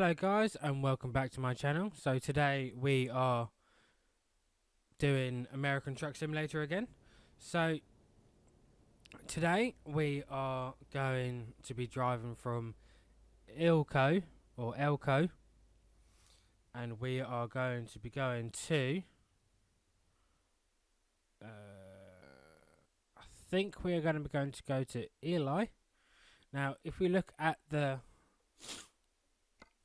Hello guys and welcome back to my channel. So today we are doing American Truck Simulator again. So today we are going to be driving from Elko and we are going to be going to I think we are going to be going to go to Eli. Now if we look at the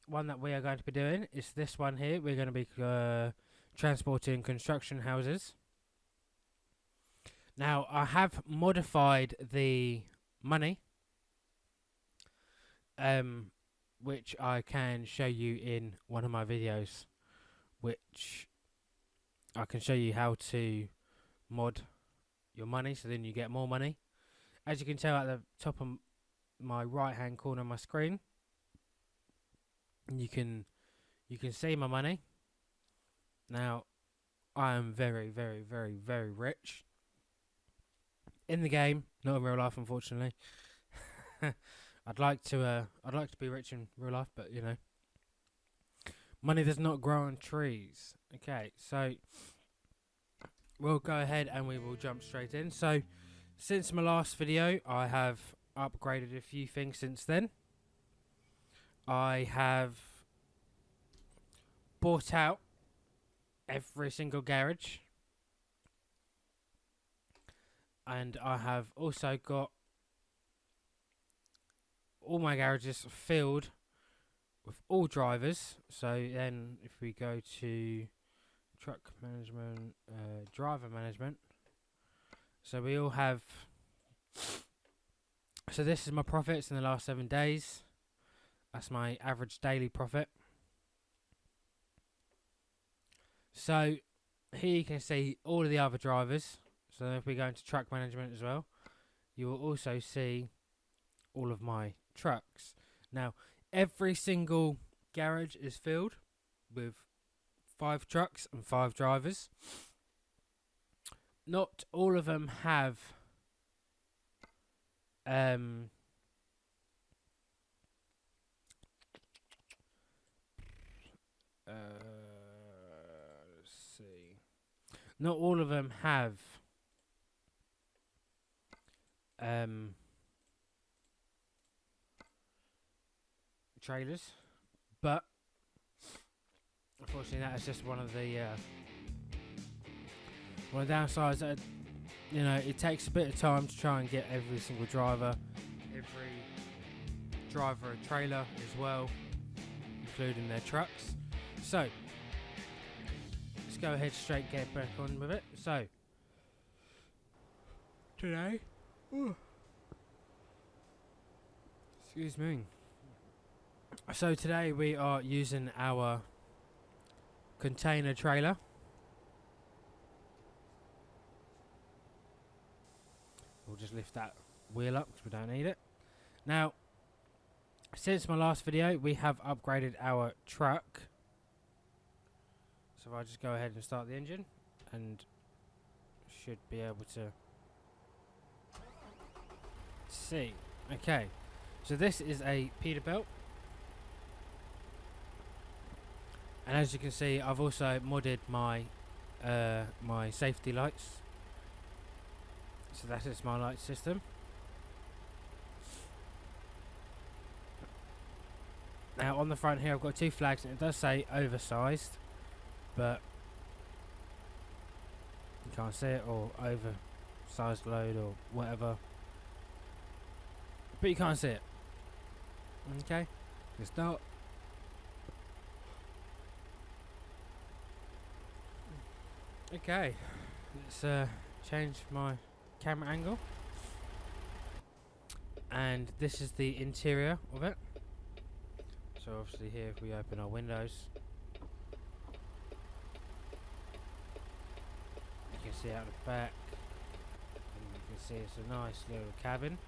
one that we are going to be doing, is this one here. We're going to be transporting construction houses. Now I have modified the money, which I can show you in one of my videos, which I can show you how to mod your money so then you get more money. As you can tell at the top of my right hand corner of my screen, you can see my money. Now I am very rich in the game, not in real life unfortunately. I'd like to be rich in real life, but you know, money does not grow on trees. Okay, so we'll go ahead and we will jump straight in. So since my last video I have upgraded a few things since then. I have bought out every single garage, and I have also got all my garages filled with all drivers. So then if we go to truck management, driver management, so we all have, so this is my profits in the last 7 days. That's my average daily profit. So here you can see all of the other drivers. So if we go into truck management as well, you will also see all of my trucks. Now every single garage is filled with 5 trucks and 5 drivers. Not all of them have let's see. Not all of them have trailers, but unfortunately that is just one of the downsides. That, you know, it takes a bit of time to try and get every single driver, a trailer as well, including their trucks. So let's go ahead straight get back on with it. So today, excuse me. So today we are using our container trailer. We'll just lift that wheel up because we don't need it. Now, since my last video, we have upgraded our truck. So if I just go ahead and start the engine, and should be able to see. Okay, so this is a Peterbilt, and as you can see, I've also modded my my safety lights. So that is my light system. Now on the front here I've got 2 flags, and it does say oversized, but you can't see it, or oversized load or whatever, but you can't see it. Okay, let's start. Okay, let's change my camera angle, and this is the interior of it. So obviously here, if we open our windows, you can see out the back, and you can see it's a nice little cabin.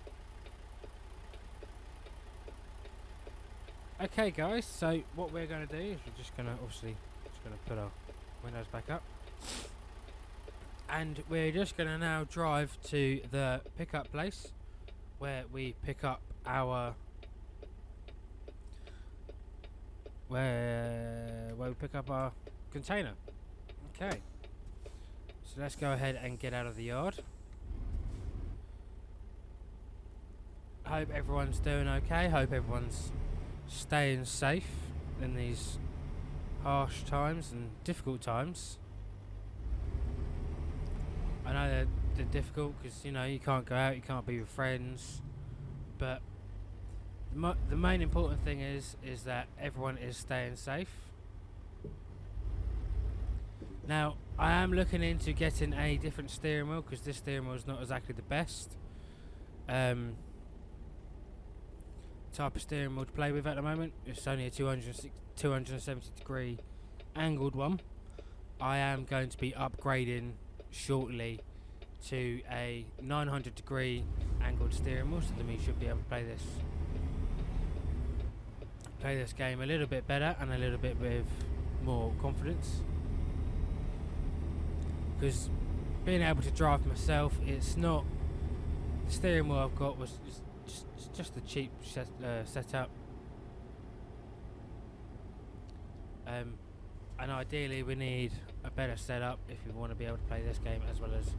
Okay guys, so what we're going to do is we're just going to put our windows back up, and we're just going to now drive to the pickup place where we pick up our where we pick up our container. Okay. So let's go ahead and get out of the yard. Hope everyone's doing okay. Hope everyone's staying safe in these harsh times and difficult times. I know they're difficult because, you know, you can't go out, you can't be with friends, but the main important thing is that everyone is staying safe. Now, I am looking into getting a different steering wheel because this steering wheel is not exactly the best type of steering wheel to play with at the moment. It's only a 270 degree angled one. I am going to be upgrading shortly to a 900 degree angled steering wheel, so then we should be able to play this game a little bit better and a little bit with more confidence. Because being able to drive myself, it's not the steering wheel I've got was just a cheap setup, and ideally we need a better setup if we want to be able to play this game as well as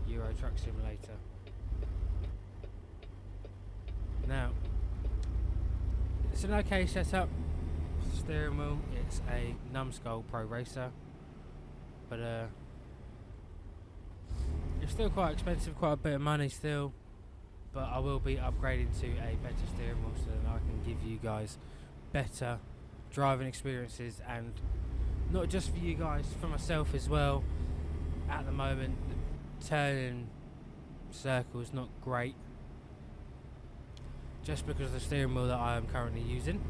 Euro Truck Simulator. Now, it's an okay setup. Steering wheel, it's a numbskull Pro Racer, but it's still quite expensive, quite a bit of money still. But I will be upgrading to a better steering wheel so that I can give you guys better driving experiences, and not just for you guys, for myself as well. At the moment, the turning circle is not great, just because of the steering wheel that I am currently using.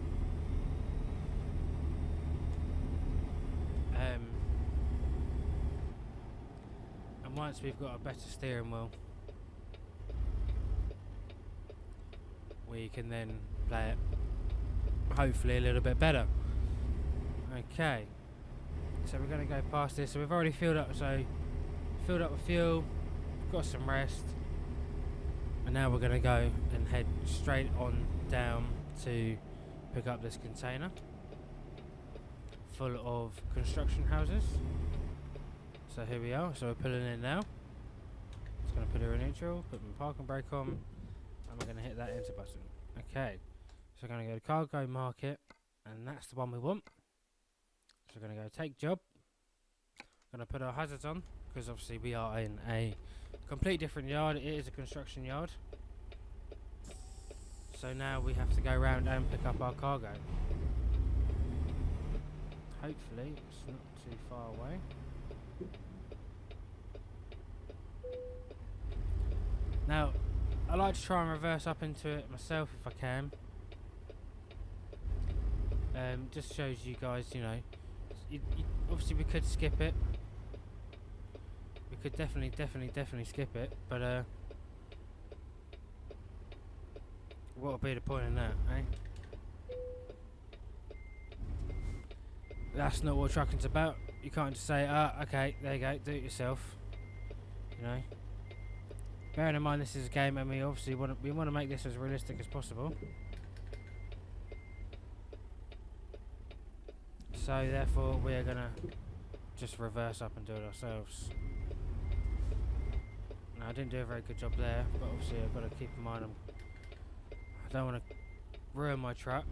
And once we've got a better steering wheel, we can then play it hopefully a little bit better. Okay, so we're going to go past this. So we've already filled up with fuel, got some rest, and now we're going to go and head straight on down to pick up this container full of construction houses. So here we are, so we're pulling in now. Just going to put her in neutral, put my parking brake on, and we're going to hit that enter button. Okay, so we're going to go to cargo market, and that's the one we want. So we're going to go take job. Going to put our hazards on, because obviously we are in a completely different yard. It is a construction yard. So now we have to go around and pick up our cargo. Hopefully it's not too far away. Now, I like to try and reverse up into it myself if I can. Just shows you guys, you know, obviously we could skip it. We could definitely skip it, but what would be the point in that, eh? That's not what trucking's about. You can't just say, okay, there you go, do it yourself. You know. Bearing in mind this is a game, and we obviously want to make this as realistic as possible. So therefore, we are gonna just reverse up and do it ourselves. Now, I didn't do a very good job there, but obviously I've got to keep in mind I don't want to ruin my truck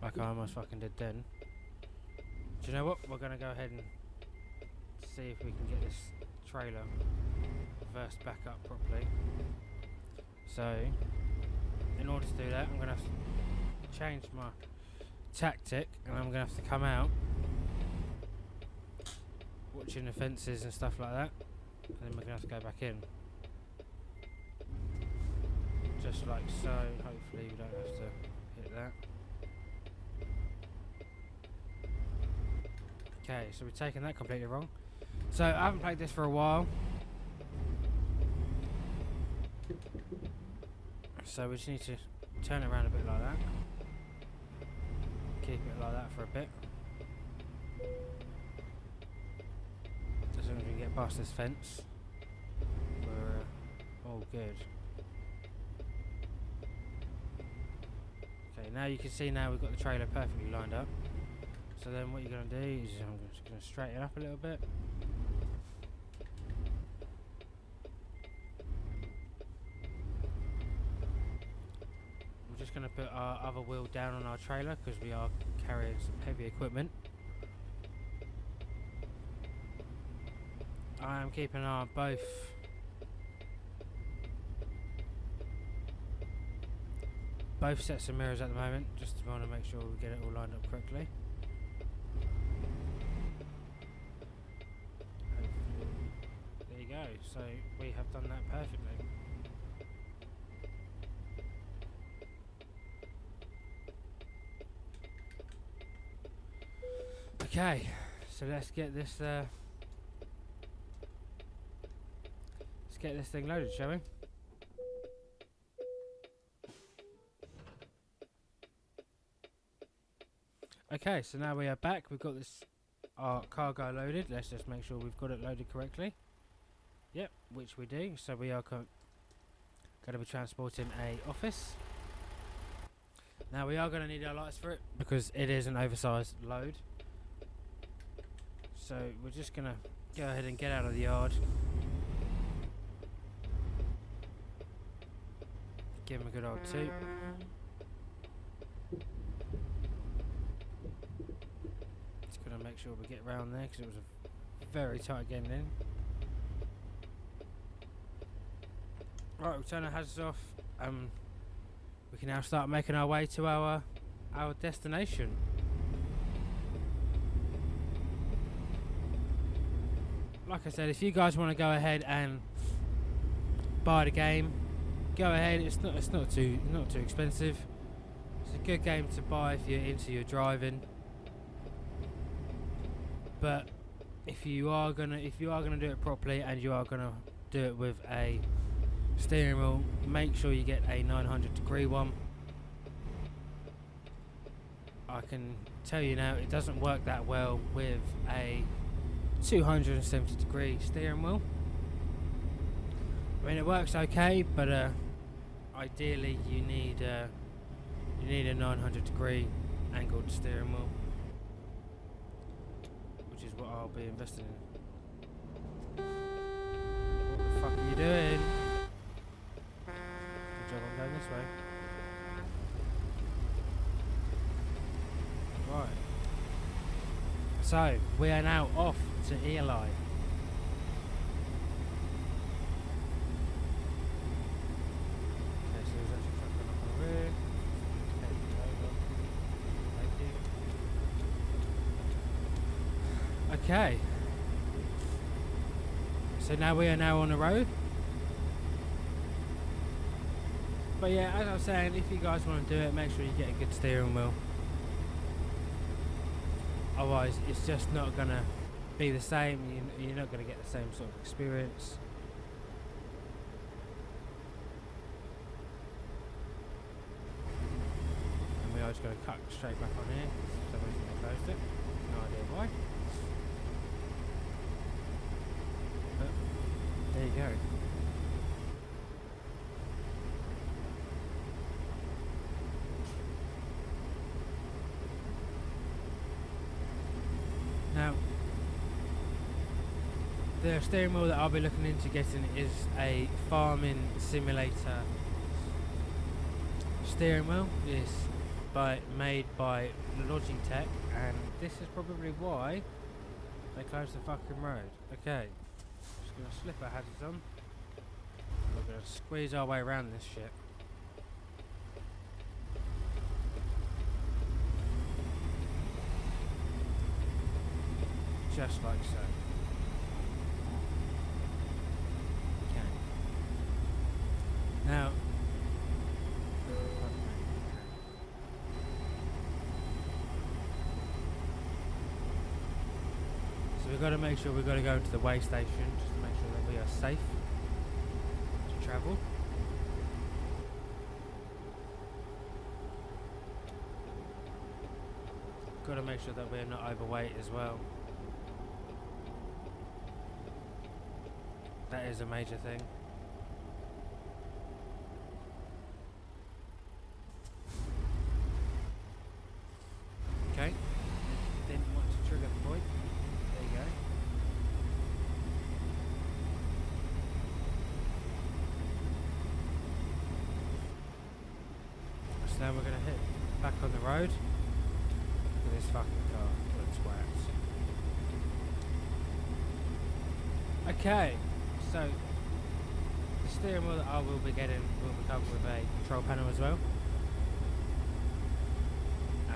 like I almost fucking did then. Do you know what? We're gonna go ahead and see if we can get this trailer reversed back up properly. So, in order to do that, I'm gonna have to change my tactic, and I'm gonna have to come out watching the fences and stuff like that, and then we're gonna have to go back in, just like so. Hopefully we don't have to hit that. Okay, so we've taken that completely wrong. So I haven't played this for a while, so we just need to turn it around a bit like that. Keep it like that for a bit. As soon as we get past this fence, we're all good. Okay, now you can see now we've got the trailer perfectly lined up. So then what you're going to do is I'm just going to straighten up a little bit. We're just going to put our other wheel down on our trailer because we are carrying some heavy equipment. I am keeping an eye on both sets of mirrors at the moment, just to want to make sure we get it all lined up correctly. There you go, so we have done that perfectly. Okay, so let's get this thing loaded, shall we? Okay, so now we are back. We've got our cargo loaded. Let's just make sure we've got it loaded correctly. Yep, which we do. So we are going to be transporting a office. Now we are going to need our lights for it because it is an oversized load. So we're just going to go ahead and get out of the yard. Give him a good old toot. Just gonna make sure we get round there because it was a very tight getting in. Right, we'll turn our hazards off. We can now start making our way to our destination. Like I said, if you guys want to go ahead and buy the game, go ahead. It's not too expensive. It's a good game to buy if you're into your driving. But if you are gonna do it properly and you are gonna do it with a steering wheel, make sure you get a 900-degree one. I can tell you now, it doesn't work that well with a 270-degree steering wheel. I mean, it works okay, but ideally you need a 900-degree angled steering wheel, which is what I'll be investing in. What the fuck are you doing? Good job I'm going this way. Right. So, we are now off to Eli. Okay, so now we are now on the road. But yeah, as I was saying, if you guys want to do it, make sure you get a good steering wheel. Otherwise, it's just not going to be the same. You're not going to get the same sort of experience. And we are just going to cut straight back on here. For some reason they closed it. No idea why. There you go. Now, the steering wheel that I'll be looking into getting is a farming simulator steering wheel. It's made by Logitech, and this is probably why they closed the fucking road. Okay. Gonna slip our hazards on. We're gonna squeeze our way around this shit. Just like so. Okay. Now, so we've got to make sure we've got to go to the way station just to make sure that we are safe to travel. Got to make sure that we're not overweight as well. That is a major thing. So now we're going to hit back on the road. Look at this fucking car. Looks wax. Okay, so the steering wheel that I will be getting will be covered with a control panel as well.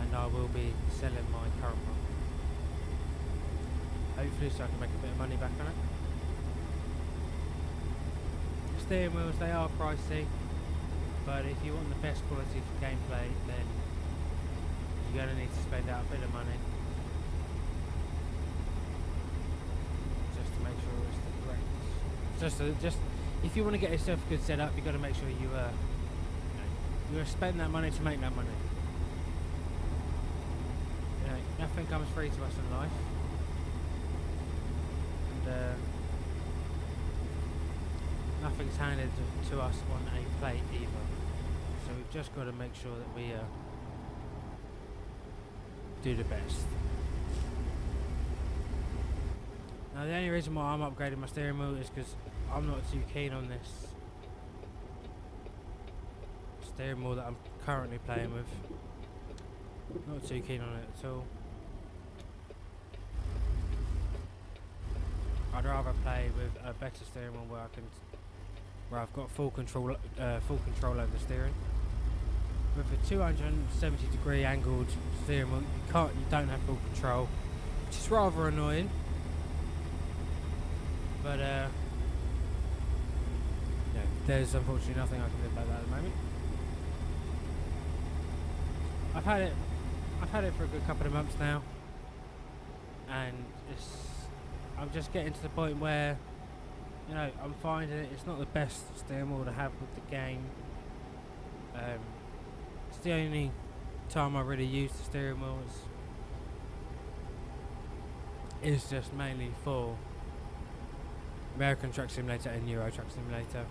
And I will be selling my current one. Hopefully so I can make a bit of money back on it. Steering wheels, they are pricey, but if you want the best quality for gameplay, then you're going to need to spend out a bit of money just to make sure it's the correct. Just if you want to get yourself a good setup, you've got to make sure you spend that money to make that money. You know, nothing comes free to us in life, and nothing's handed to us on a plate either. So we've just got to make sure that we do the best. Now the only reason why I'm upgrading my steering wheel is because I'm not too keen on this steering wheel that I'm currently playing with. Not too keen on it at all. I'd rather play with a better steering wheel where I've got full control over the steering. With a 270 degree angled steering wheel, you don't have full control, which is rather annoying. But yeah, there's unfortunately nothing I can do about that at the moment. I've had it for a good couple of months now, and I'm just getting to the point where, you know, I'm finding it's not the best steering wheel to have with the game. It's the only time I really use the steering wheel is just mainly for American Truck Simulator and Euro Truck Simulator.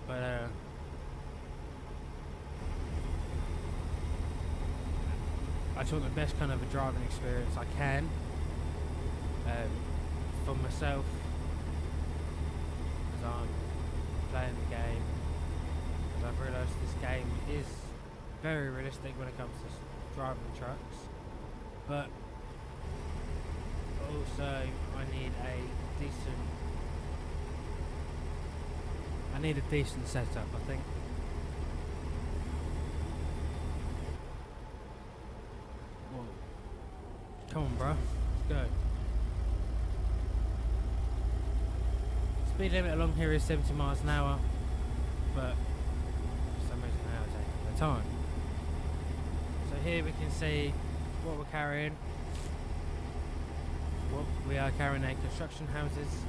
But I just want the best kind of a driving experience I can for myself as I'm playing the game. Because I've realised this game is very realistic when it comes to driving trucks, but also I need a decent setup, I think. Whoa. Come on, bro, let's go. Speed limit along here is 70 miles an hour, but for some reason now it's taking the time. So here we can see what we're carrying. We are carrying a construction houses.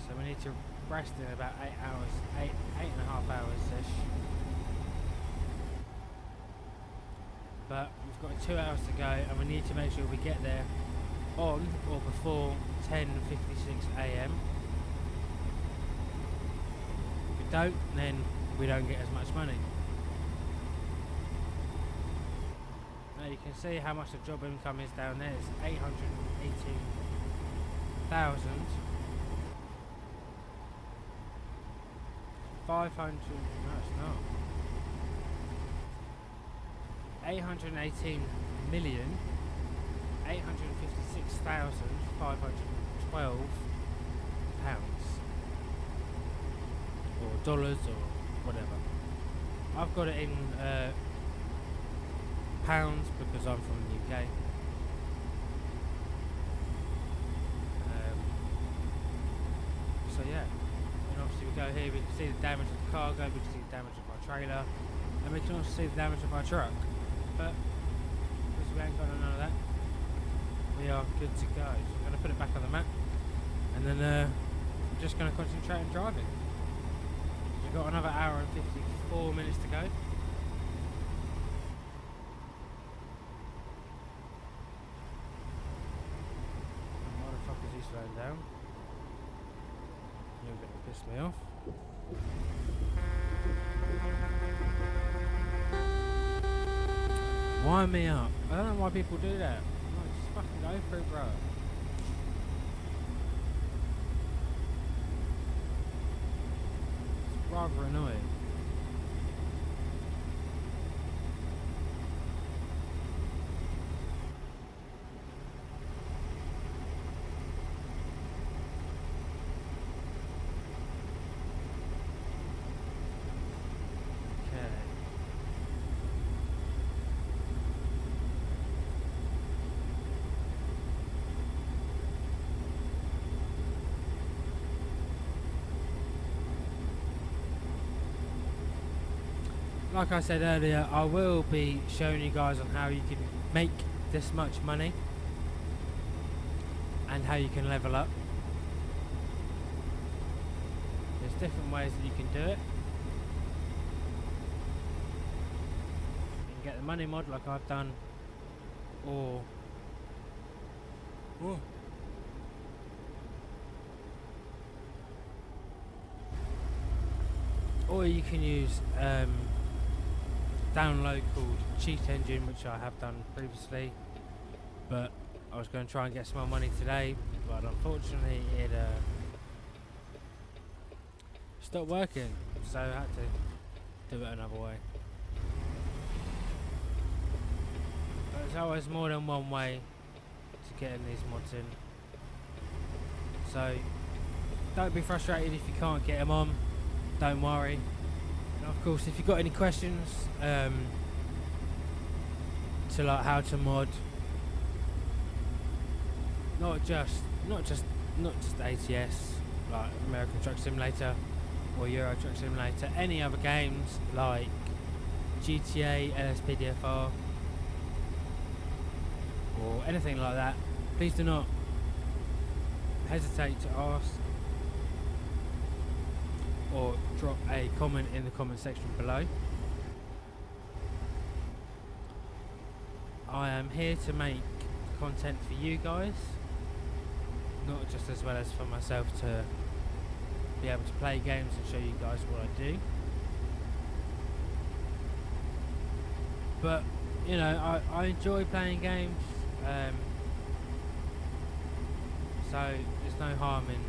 So we need to rest in about 8 hours, eight and a half hours ish. But we've got 2 hours to go, and we need to make sure we get there on or before 10:56 AM. If we don't, then we don't get as much money. Now you can see how much the job income is down there. It's 818,000. 500, no it's not. 818,856,512 pounds, or dollars, or whatever. I've got it in pounds because I'm from the UK. So yeah, and obviously we go here, we can see the damage of the cargo, we can see the damage of our trailer, and we can also see the damage of our truck. But because we ain't got none of that, we are good to go. So I'm going to put it back on the map, and then I'm just going to concentrate on driving. We've got another hour and 54 minutes to go. Why the fuck is he slowing down? You're going to piss me off. Wind me up. I don't know why people do that. Like, just fucking go for it, bro. rather annoying. Like I said earlier, I will be showing you guys on how you can make this much money and how you can level up. There's different ways that you can do it. You can get the money mod like I've done, or you can use download called Cheat Engine, which I have done previously, but I was going to try and get some more money today, but unfortunately it stopped working, so I had to do it another way. But there's always more than one way to get in these mods in, so don't be frustrated if you can't get them on, don't worry. Of course, if you've got any questions to like how to mod not just ATS like American Truck Simulator or Euro Truck Simulator, any other games like GTA, LSPDFR or anything like that, please do not hesitate to ask or drop a comment in the comment section below. I am here to make content for you guys, not just as well as for myself to be able to play games and show you guys what I do. But you know, I enjoy playing games, so there's no harm in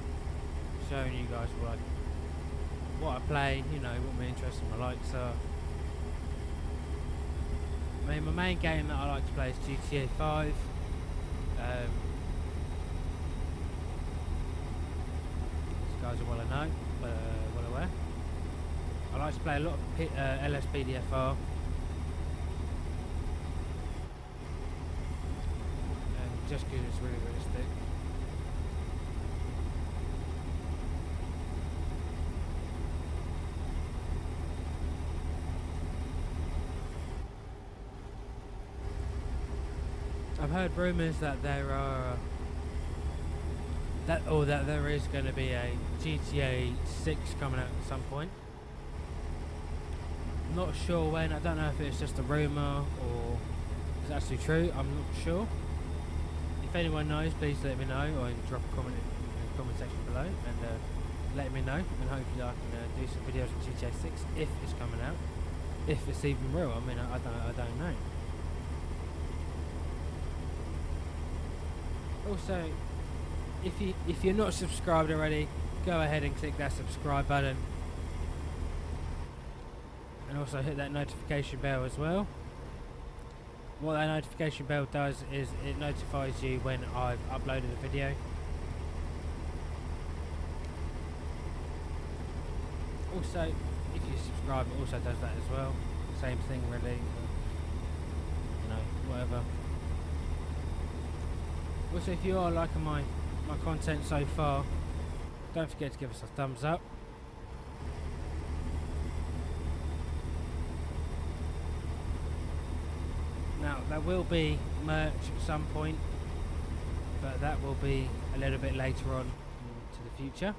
showing you guys what I play, you know, what my interests and my likes are. I mean, my main game that I like to play is GTA 5. You guys are well aware. I like to play a lot of LSPDFR. Just because it's really realistic. I've heard rumours that there are that there is going to be a GTA 6 coming out at some point. I'm not sure when. I don't know if it's just a rumour or it's actually true. I'm not sure. If anyone knows, please let me know, or drop a comment in the comment section below and let me know, and hopefully I can do some videos of GTA 6 if it's coming out, if it's even real. I mean, I don't know. Also, if you're not subscribed already, go ahead and click that subscribe button, and also hit that notification bell as well. What that notification bell does is it notifies you when I've uploaded a video. Also, if you subscribe, it also does that as well. Same thing really, you know, whatever. Also, if you are liking my content so far, don't forget to give us a thumbs up. Now, there will be merch at some point, but that will be a little bit later on into the future.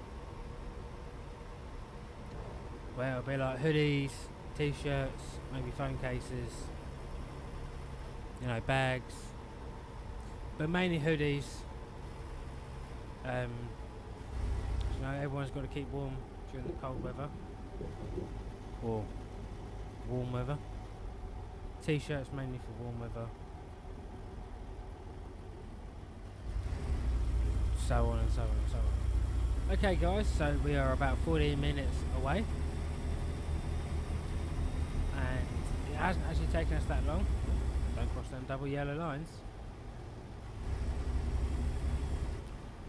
Where it'll be like hoodies, t-shirts, maybe phone cases, you know, bags, but mainly hoodies. You know, everyone's got to keep warm during the cold weather or warm weather. T-shirts mainly for warm weather, so on and so on and so on. Okay guys, so we are about 14 minutes away it hasn't actually taken us that long. Don't cross them double yellow lines.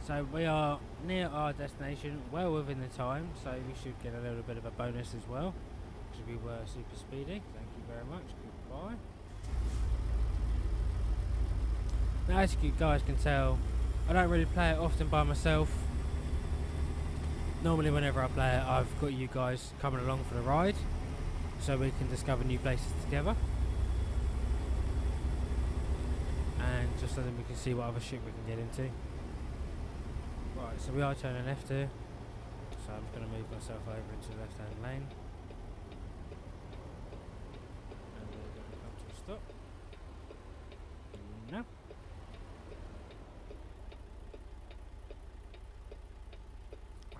So we are near our destination, well within the time, so we should get a little bit of a bonus as well, because we were super speedy. Thank you very much. Goodbye. Now, as you guys can tell, I don't really play it often by myself. Normally whenever I play it, I've got you guys coming along for the ride, so we can discover new places together. And just so that we can see what other shit we can get into. Right, so we are turning left here, so I'm just going to move myself over into the left hand lane. And we're going to come to a stop. No.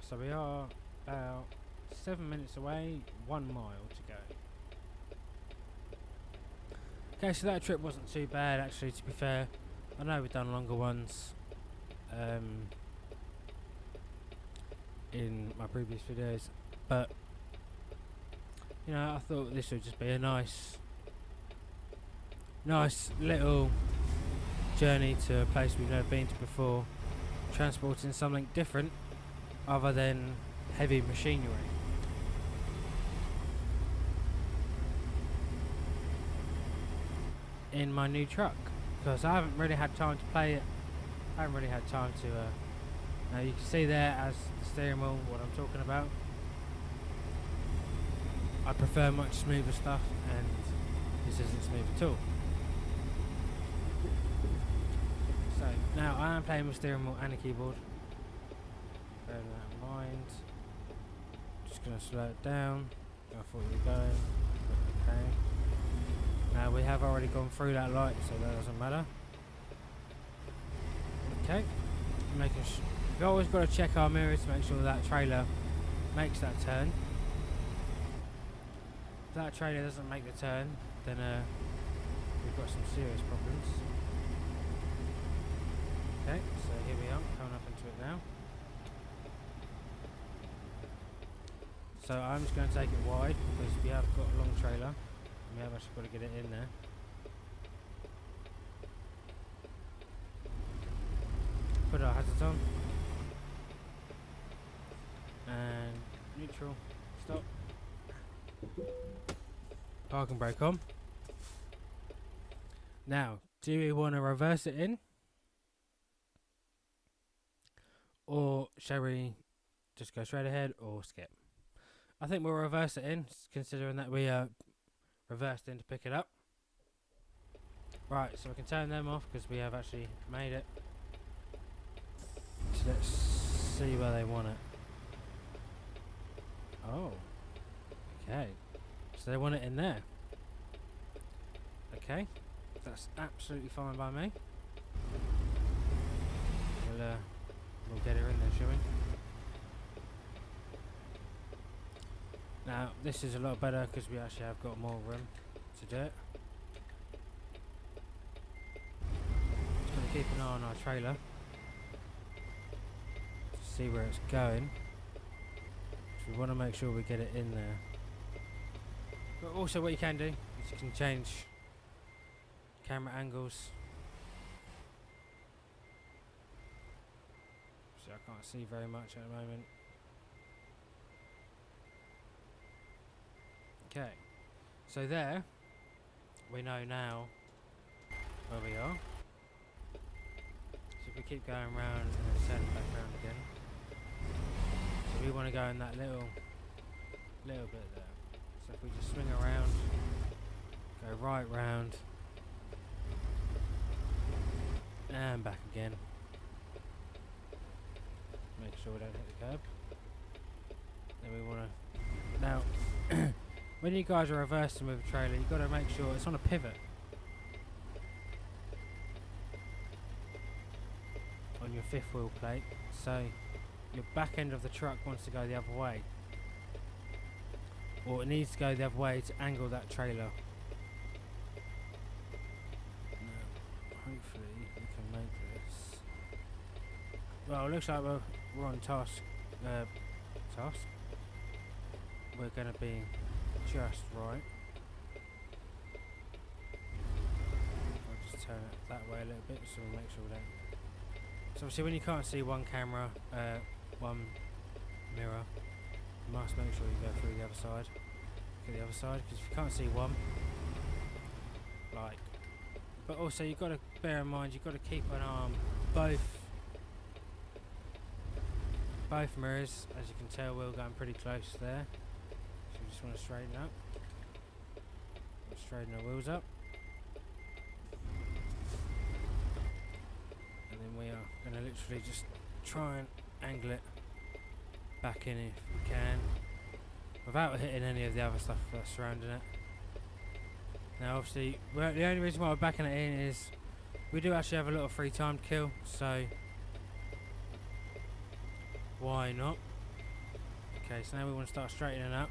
So we are about 7 minutes away, 1 mile to go. Okay, so that trip wasn't too bad actually, to be fair. I know we've done longer ones in my previous videos, but you know, I thought this would just be a nice little journey to a place we've never been to before, transporting something different other than heavy machinery. In my new truck, because I haven't really had time to play it. I haven't really had time to now you can see there as the steering wheel what I'm talking about. I prefer much smoother stuff, and this isn't smooth at all. So now I am playing with steering wheel and a keyboard. Bear that in mind. Just gonna slow it down. I thought we were going. Okay. Now we have already gone through that light, so that doesn't matter. Okay. Making sure. We've always got to check our mirrors to make sure that trailer makes that turn. If that trailer doesn't make the turn, then we've got some serious problems. Okay, so here we are, coming up into it now. So I'm just going to take it wide because we have got a long trailer and we have actually got to get it in there. Put our hazards on. And neutral, stop. Parking brake on. Now, do we want to reverse it in? Or shall we just go straight ahead or skip? I think we'll reverse it in, considering that we reversed in to pick it up. Right, so we can turn them off because we have actually made it. So let's see where they want it. Oh, okay. So they want it in there. Okay, that's absolutely fine by me. We'll get her in there, shall we? Now, this is a lot better because we actually have got more room to do it. Just going to keep an eye on our trailer to see where it's going. We want to make sure we get it in there. But also what you can do is you can change camera angles. So I can't see very much at the moment. Okay, so there we know now where we are. So if we keep going round and then turning back round again. We want to go in that little bit there. So if we just swing around, go right round, and back again. Make sure we don't hit the curb. Then we want to. Now, when you guys are reversing with a trailer, you've got to make sure it's on a pivot. On your fifth wheel plate. So your back end of the truck wants to go the other way, or it needs to go the other way to angle that trailer. Now, hopefully we can make this. Well, it looks like we're on task. We're going to be just right. turn it that way a little bit so we'll make sure we don't. So obviously when you can't see one camera, one mirror, you must make sure you go through the other side. Get the other side, because if you can't see one, like, but also you've got to bear in mind you've got to keep an eye on both mirrors. As you can tell, we're going pretty close there, so we just want to straighten up, straighten our wheels up, and then we are going to literally just try and angle it back in if we can, without hitting any of the other stuff that's surrounding it. Now obviously, the only reason why we're backing it in is we do actually have a lot of free time to kill, so why not? Okay, so now we want to start straightening up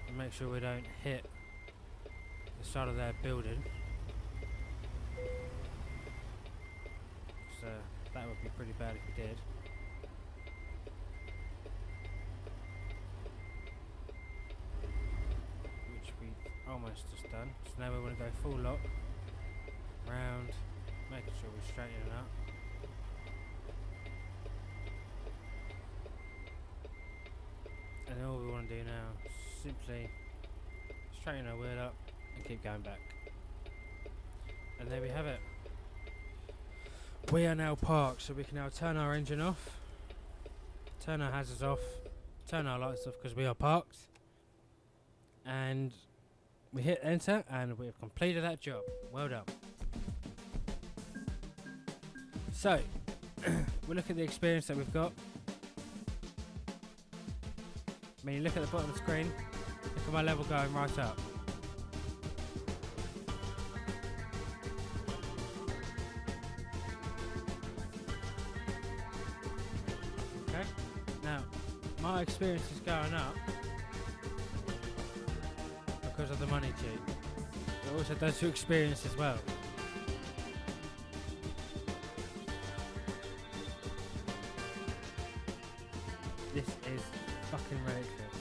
and make sure we don't hit the side of their building, so that would be pretty bad if we did. Almost just done. So now we want to go full lock round, making sure we're straightening up. And then all we want to do now is simply straighten our wheel up and keep going back. And there we have it. We are now parked, so we can now turn our engine off, turn our hazards off, turn our lights off because we are parked, and we hit enter and we've completed that job. Well done. So, we look at the experience that we've got. I mean, look at the bottom of the screen. Look at my level going right up. Okay. Now, my experience is going up because of the money cheat. It also does your experience as well. This is fucking ridiculous.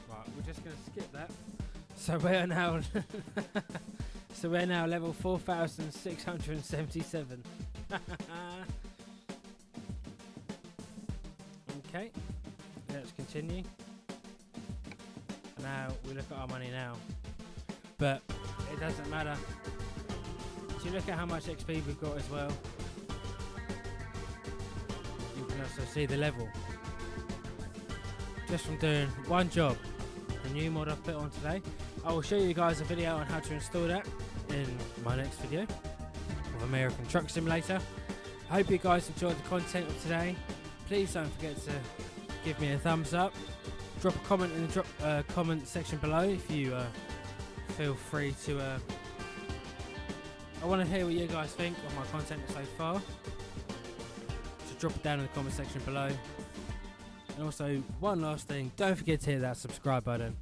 Right, we're just gonna skip that. So we are now so we're now level 4,677. Okay, let's continue. Now we look at our money now, but it doesn't matter. So you look at how much XP we've got as well. You can also see the level just from doing one job. The new mod I've put on today. I will show you guys a video on how to install that in my next video of American Truck Simulator. I hope you guys enjoyed the content of today. Please don't forget to give me a thumbs up. Drop a comment in the comment section below if you feel free to. I want to hear what you guys think of my content so far. So drop it down in the comment section below. And also, one last thing, don't forget to hit that subscribe button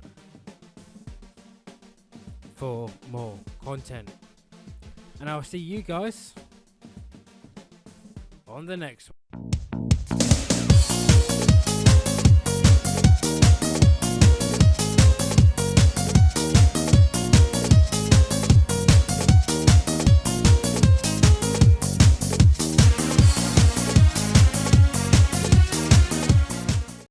for more content. And I'll see you guys on the next one.